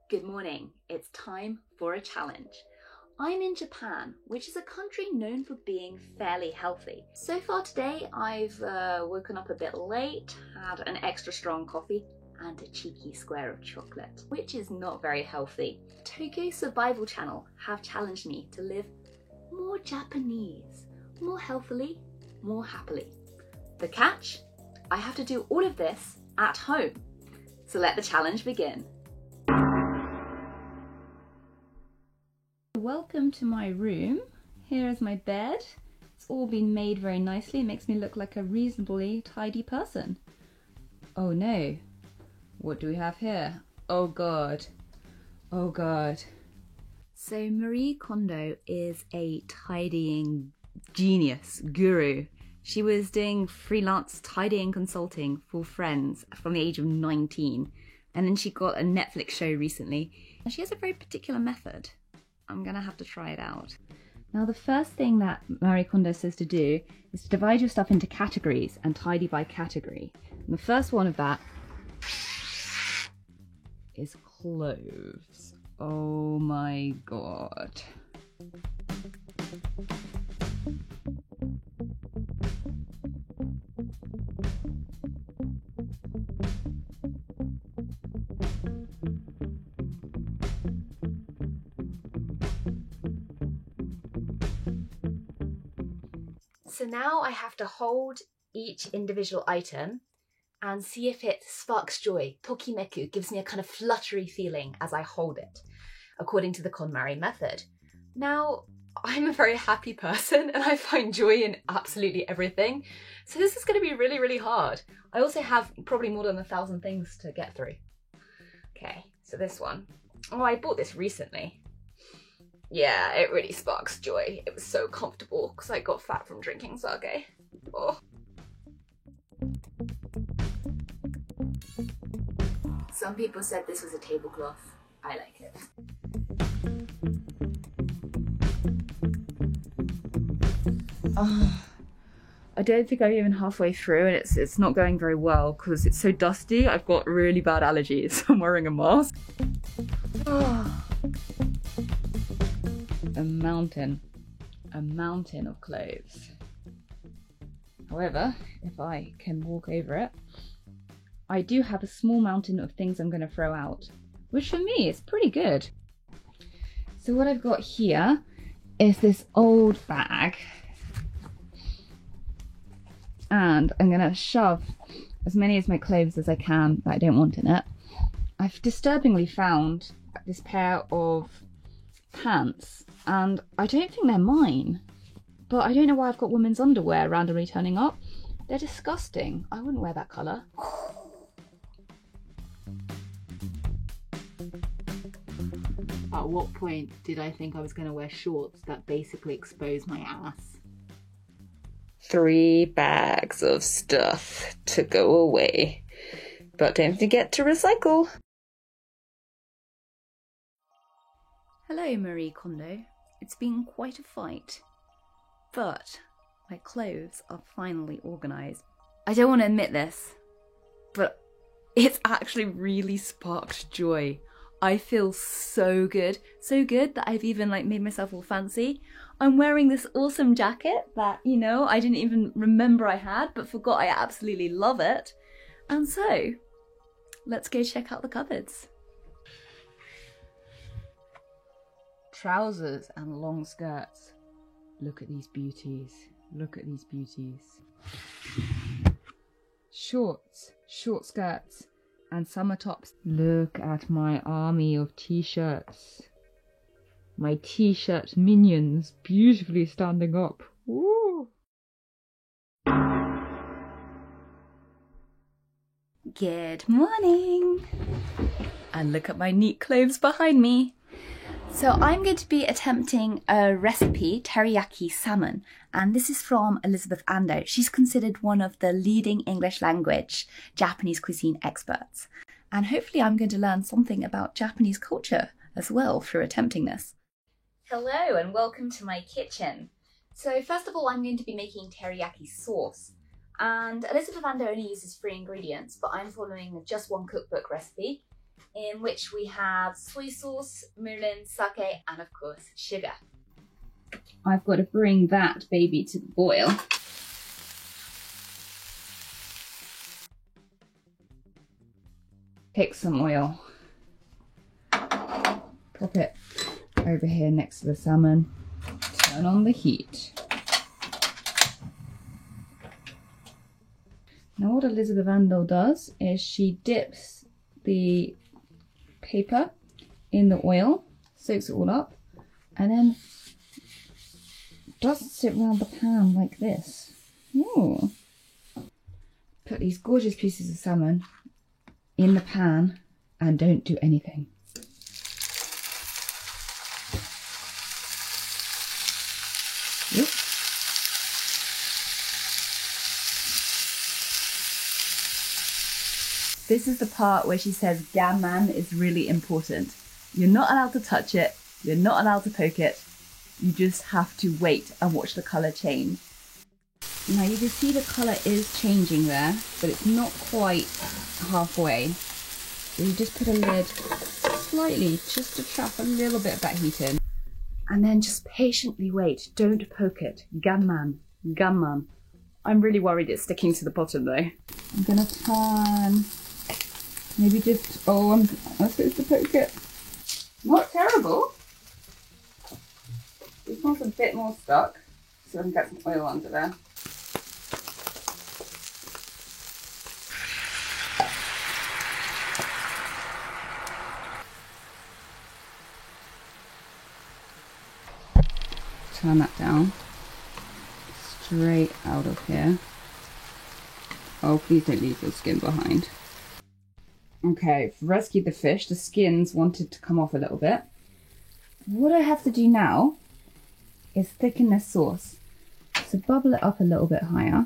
Good morning. It's time for a challenge. I'm in Japan, which is a country known for being fairly healthy. So far today, I've woken up a bit late, had an extra strong coffee, and a cheeky square of chocolate, which is not very healthy. Tokyo Survival Channel have challenged me to live more Japanese, more healthily, more happily. The catch? I have to do all of this at home. So let the challenge begin. Welcome to my room. Here is my bed. It's all been made very nicely. It makes me look like a reasonably tidy person. Oh no. What do we have here? Oh god. Oh god. So Marie Kondo is a tidying genius, guru. She was doing freelance tidying consulting for friends from the age of 19. And then she got a Netflix show recently. And she has a very particular method. I'm gonna have to try it out. Now the first thing that Marie Kondo says to do is to divide your stuff into categories and tidy by category. And the first one of that is clothes. Oh my god. So now I have to hold each individual item and see if it sparks joy. Tokimeku gives me a kind of fluttery feeling as I hold it, according to the KonMari method. Now, I'm a very happy person and I find joy in absolutely everything. So this is going to be really, really hard. I also have probably more than 1,000 things to get through. Okay, so this one. Oh, I bought this recently. Yeah, it really sparks joy. It was so comfortable because I got fat from drinking sake. Oh. Some people said this was a tablecloth. I like it. I don't think I'm even halfway through and it's not going very well because it's so dusty. I've got really bad allergies. I'm wearing a mask. A mountain of clothes. However, if I can walk over it, I do have a small mountain of things I'm going to throw out, which for me is pretty good. So what I've got here is this old bag, and I'm going to shove as many of my clothes as I can that I don't want in it. I've disturbingly found this pair of pants, and I don't think they're mine, but I don't know why I've got women's underwear randomly turning up. They're disgusting. I wouldn't wear that colour. At what point did I think I was going to wear shorts that basically expose my ass? 3 bags of stuff to go away. But don't forget to recycle. Hello, Marie Kondo. It's been quite a fight. But my clothes are finally organised. I don't want to admit this, but it's actually really sparked joy. I feel so good that I've even made myself all fancy. I'm wearing this awesome jacket that, I didn't even remember I had, but forgot I absolutely love it. And so, let's go check out the cupboards. Trousers and long skirts. Look at these beauties. Look at these beauties. Shorts, short skirts, and summer tops. Look at my army of t-shirts. My t-shirt minions beautifully standing up. Woo! Good morning! And look at my neat clothes behind me. So I'm going to be attempting a recipe, teriyaki salmon, and this is from Elizabeth Ando. She's considered one of the leading English language Japanese cuisine experts. And hopefully I'm going to learn something about Japanese culture as well through attempting this. Hello and welcome to my kitchen. So first of all, I'm going to be making teriyaki sauce. And Elizabeth Ando only uses 3 ingredients, but I'm following a just one cookbook recipe. in which we have soy sauce, mirin, sake, and of course, sugar. I've got to bring that baby to the boil. Pick some oil. Pop it over here next to the salmon. Turn on the heat. Now what Elizabeth Vandal does is she dips the paper in the oil, soaks it all up, and then dusts it around the pan like this. Ooh. Put these gorgeous pieces of salmon in the pan and don't do anything. Yep. This is the part where she says gammon is really important. You're not allowed to touch it, you're not allowed to poke it, you just have to wait and watch the colour change. Now you can see the colour is changing there, but it's not quite halfway. So you just put a lid slightly, just to trap a little bit of that heat in. And then just patiently wait, don't poke it. Gammon, gammon. I'm really worried it's sticking to the bottom though. I'm gonna turn, maybe just, oh, I'm supposed to poke it. Not terrible. This one's a bit more stuck, so I can get some oil under there. Turn that down. Straight out of here. Oh, please don't leave your skin behind. Okay, I've rescued the fish. The skins wanted to come off a little bit. What I have to do now is thicken this sauce. So bubble it up a little bit higher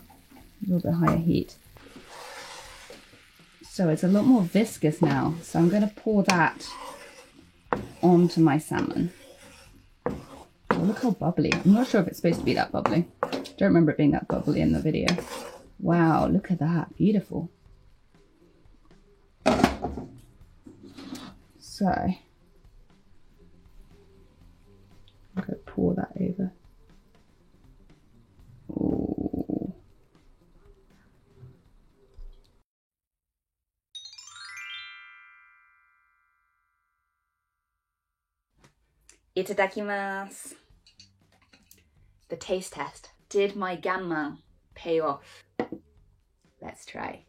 heat. So it's a lot more viscous now. So I'm going to pour that onto my salmon. Oh, look how bubbly. I'm not sure if it's supposed to be that bubbly. Don't remember it being that bubbly in the video. Wow, look at that. Beautiful. So, I'm going to pour that over. Ooh. Itadakimasu. The taste test. Did my gammon pay off? Let's try.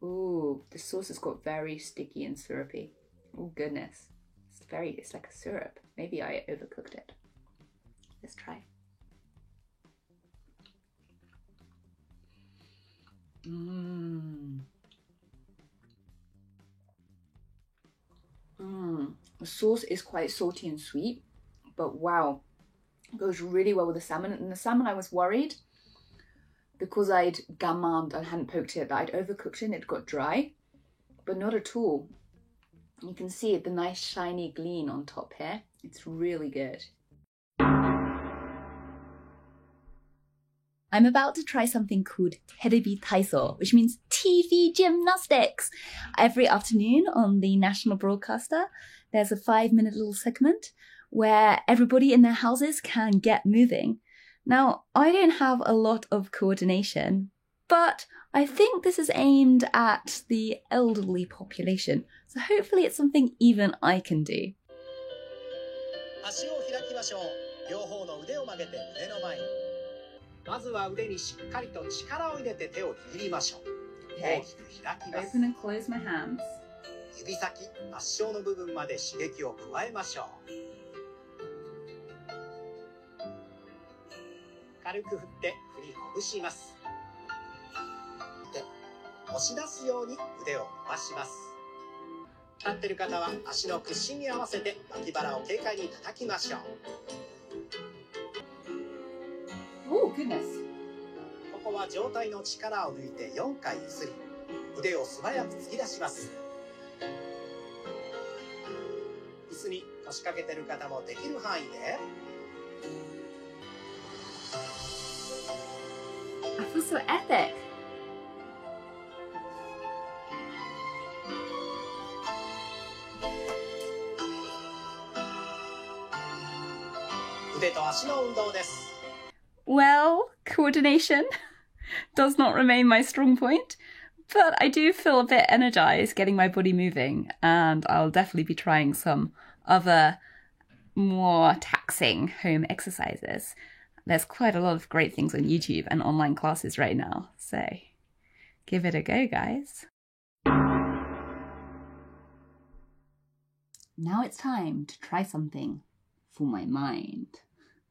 Ooh, the sauce has got very sticky and syrupy. Oh goodness. It's like a syrup. Maybe I overcooked it. Let's try. The sauce is quite salty and sweet, but wow, it goes really well with the salmon. And the salmon, I was worried because I'd gammoned and hadn't poked it that I'd overcooked it and it got dry, but not at all. You can see the nice shiny gleam on top here. It's really good. I'm about to try something called terebi taiso, which means TV gymnastics. Every afternoon on the national broadcaster, there's a 5-minute little segment where everybody in their houses can get moving. Now, I don't have a lot of coordination, but I think this is aimed at the elderly population. So hopefully it's something even I can do. 足を開きましょう。両方の腕を曲げて胸の前に。まずは腕にしっかりと力を入れて手を握りましょう。大きく開きます。Open and close my hands. 指先、末梢の部分まで刺激を加えましょう。軽く振って振りほぐします。で、押し出すように腕を伸ばします。立っている方は足の屈伸に合わせて脇腹を軽快に叩きましょう。Oh, goodness. ここは上体の力を抜いて4回ゆすり、腕を素早く突き出します。椅子に腰掛けている方もできる範囲で。I feel so epic. 腕と足の運動です。Well, coordination does not remain my strong point, but I do feel a bit energized getting my body moving, and I'll definitely be trying some other more taxing home exercises. There's quite a lot of great things on YouTube and online classes right now, so give it a go, guys. Now it's time to try something for my mind.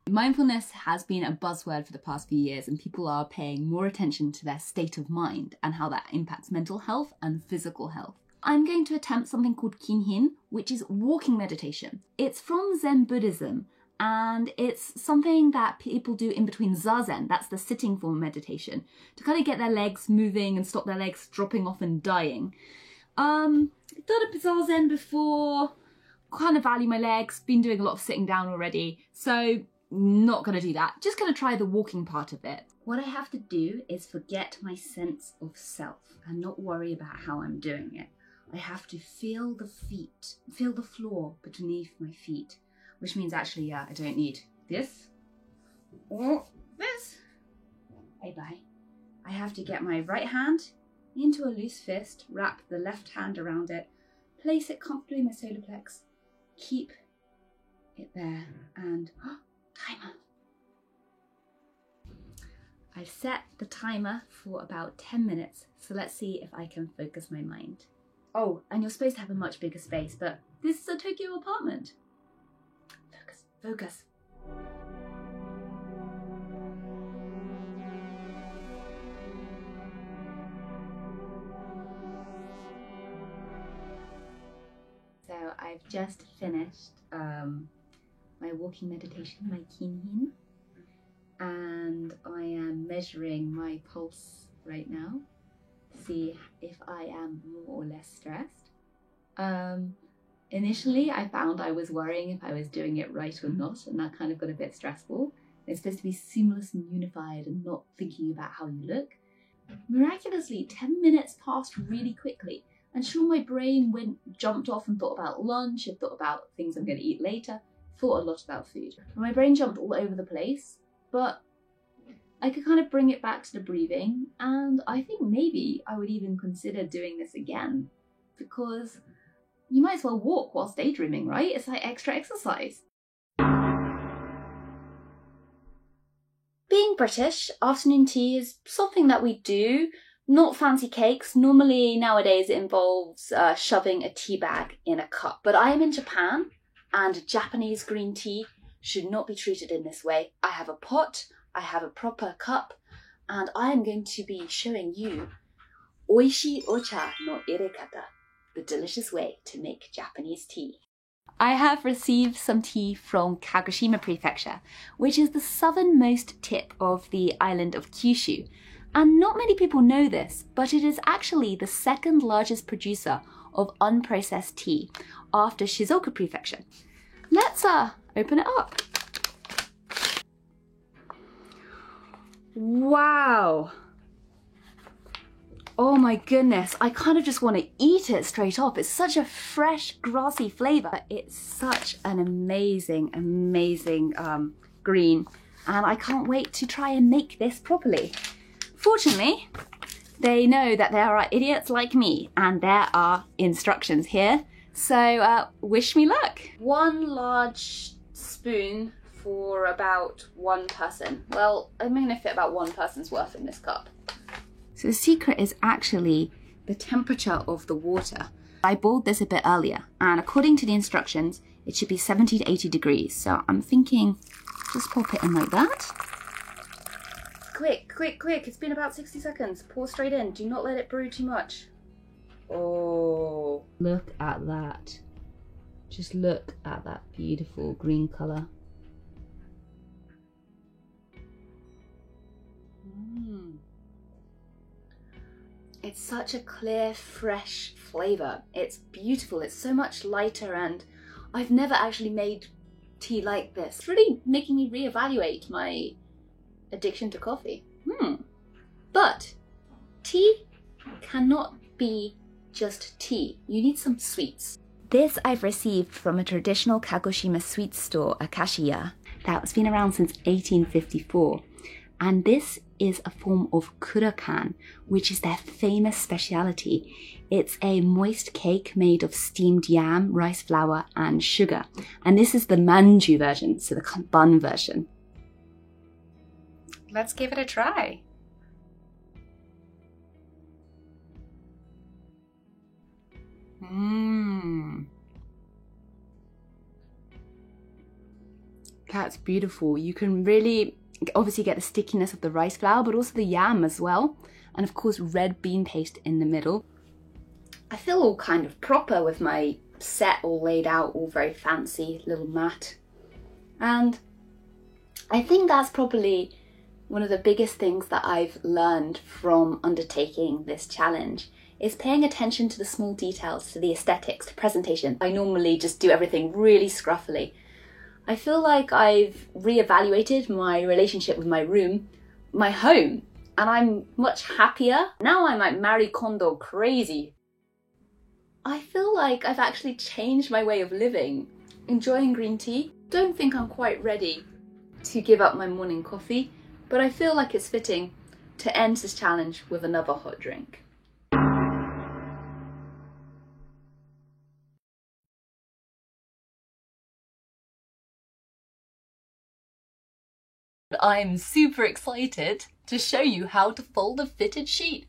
Mindfulness has been a buzzword for the past few years, and people are paying more attention to their state of mind and how that impacts mental health and physical health. I'm going to attempt something called Kinhin, which is walking meditation. It's from Zen Buddhism, and it's something that people do in between Zazen, that's the sitting form of meditation, to kind of get their legs moving and stop their legs dropping off and dying. I've done a Zazen before, kind of value my legs, been doing a lot of sitting down already, so not going to do that. Just going to try the walking part of it. What I have to do is forget my sense of self and not worry about how I'm doing it. I have to feel the feet, feel the floor beneath my feet, which means actually, I don't need this or this. Bye-bye. I have to get my right hand into a loose fist, wrap the left hand around it, place it comfortably in my solar plex, keep it there, and timer. I've set the timer for about 10 minutes, so let's see if I can focus my mind. Oh, and you're supposed to have a much bigger space, but this is a Tokyo apartment. Focus, focus. So I've just finished my walking meditation, my Kinhin, and I am measuring my pulse right now to see if I am more or less stressed. Initially I found I was worrying if I was doing it right or not, and that kind of got a bit stressful. It's supposed to be seamless and unified and not thinking about how you look. Miraculously, 10 minutes passed really quickly. And sure, my brain jumped off and thought about lunch, and thought about things I'm going to eat later, thought a lot about food. And my brain jumped all over the place, but I could kind of bring it back to the breathing, and I think maybe I would even consider doing this again, because you might as well walk whilst daydreaming, right? It's like extra exercise. Being British, afternoon tea is something that we do. Not fancy cakes. Normally nowadays it involves shoving a tea bag in a cup. But I am in Japan, and Japanese green tea should not be treated in this way. I have a pot, I have a proper cup, and I am going to be showing you Oishii Ocha no irekata, the delicious way to make Japanese tea. I have received some tea from Kagoshima Prefecture, which is the southernmost tip of the island of Kyushu. And not many people know this, but it is actually the second largest producer of unprocessed tea after Shizuoka Prefecture. Let's open it up. Wow. Oh my goodness, I kind of just want to eat it straight off. It's such a fresh, grassy flavour. It's such an amazing, amazing green, and I can't wait to try and make this properly. Fortunately, they know that there are idiots like me, and there are instructions here, so wish me luck. 1 large spoon for about 1 person. Well, I'm going to fit about 1 person's worth in this cup. So the secret is actually the temperature of the water. I boiled this a bit earlier, and according to the instructions, it should be 70 to 80 degrees. So I'm thinking, just pop it in like that. Quick, quick, quick. It's been about 60 seconds. Pour straight in. Do not let it brew too much. Oh, look at that. Just look at that beautiful green colour. It's such a clear, fresh flavour. It's beautiful. It's so much lighter, and I've never actually made tea like this. It's really making me reevaluate my addiction to coffee. But tea cannot be just tea. You need some sweets. This I've received from a traditional Kagoshima sweet store, Akashiya. It's been around since 1854. And this is a form of kurakan, which is their famous speciality. It's a moist cake made of steamed yam, rice flour, and sugar. And this is the manju version, so the bun version. Let's give it a try. That's beautiful. You can really obviously get the stickiness of the rice flour, but also the yam as well. And of course, red bean paste in the middle. I feel all kind of proper with my set all laid out, all very fancy, little mat. And I think that's probably one of the biggest things that I've learned from undertaking this challenge is paying attention to the small details, to the aesthetics, to presentation. I normally just do everything really scruffily. I feel like I've reevaluated my relationship with my room, my home, and I'm much happier. Now I'm like Marie Kondo crazy. I feel like I've actually changed my way of living, enjoying green tea. Don't think I'm quite ready to give up my morning coffee, but I feel like it's fitting to end this challenge with another hot drink. I'm super excited to show you how to fold a fitted sheet.